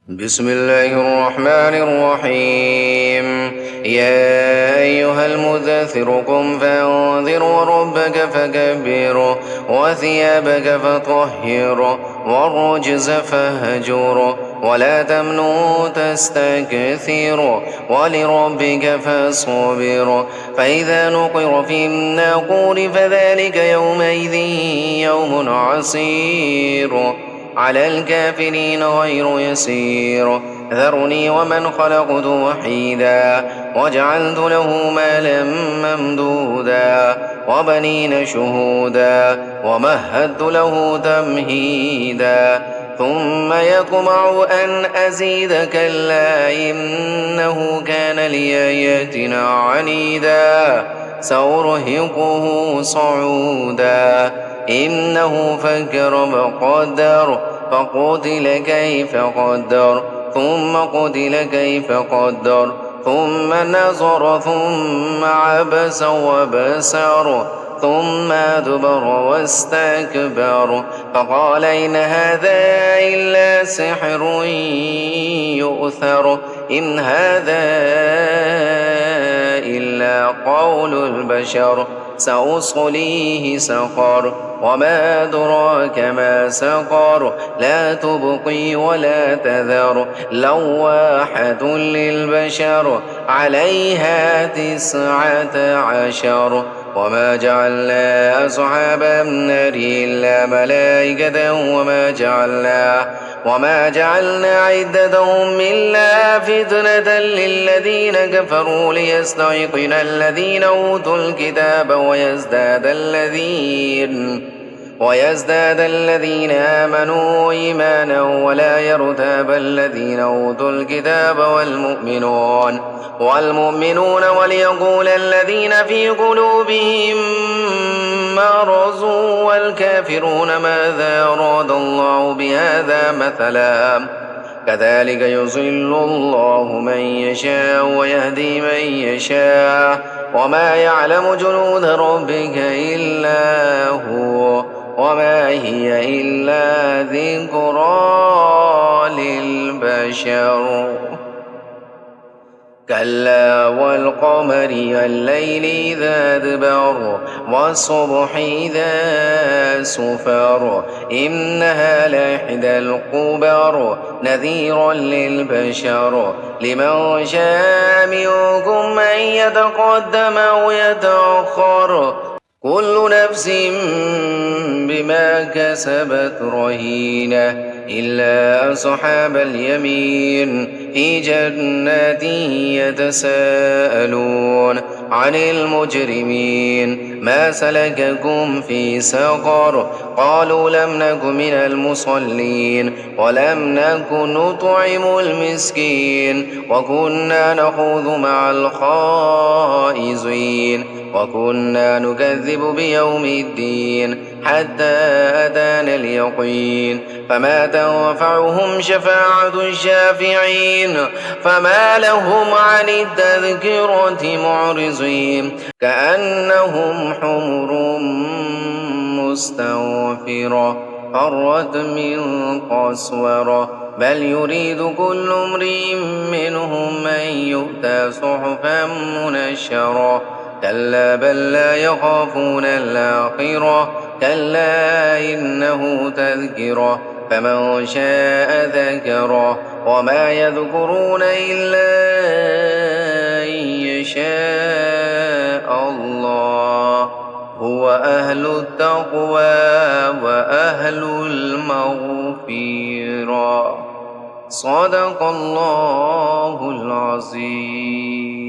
بسم الله الرحمن الرحيم. يا أيها المدثر قم فأنذر وربك فكبر وثيابك فطهر والرجز فاهجر ولا تمنن تستكثر ولربك فاصبر فإذا نقر في الناقور فذلك يومئذ يوم عسير على الكافرين غير يسير. ذرني ومن خلقت وحيدا وجعلت له مالا ممدودا وبنين شهودا ومهدت له تمهيدا ثم يطمع أن أزيد كلا إنه كان لآياتنا عنيدا سأرهقه صعودا إنه فكر فقدر فقتل كيف قدر ثم قتل كيف قدر ثم نظر ثم عبس وبسر ثم أدبر واستكبر فقال إن هذا إلا سحر يؤثر إن هذا إلا قول البشر سأصليه سقر وما أدراك ما سقر لا تبقي ولا تذر لواحة للبشر عليها 19 وما جعلنا أصحاب النار إلا ملائكة وما جعلنا عدتهم إلا فتنة للذين كفروا ليستيقن الذين أوتوا الكتاب ويزداد الذين آمنوا إيمانا ولا يرتاب الذين أوتوا الكتاب والمؤمنون وليقول الذين في قلوبهم مرض والكافرون ماذا أراد الله بهذا مثلا كذلك يضل الله من يشاء ويهدي من يشاء وما يعلم جنود ربك إلا هو وما هي إلا ذكرى للبشر كلا والقمر والليل إذا أدبر والصبح إذا سفر إنها لإحدى الكبر نذيرا للبشر لمن شاء منكم أن يتقدم أو يتأخر كل نفس بما كسبت رهينة إلا أصحاب اليمين في جنات يتساءلون عن المجرمين ما سلككم في سقر قالوا لم نك من المصلين ولم نك نطعم المسكين وكنا نخوض مع الخائضين وكنا نكذب بيوم الدين حتى أتانا اليقين فما تنفعهم شفاعة الشافعين فما لهم عن التذكرة معرضين كأنهم حمر مستنفرة فرت من قسورة بل يريد كل امرئ منهم أن يؤتى صحفا منشرة كلا بل لا يخافون الآخرة كلا إنه تذكرة فمن شاء ذكره وما يذكرون إلا أن يشاء الله هو أهل التقوى وأهل المغفرة صدق الله العظيم.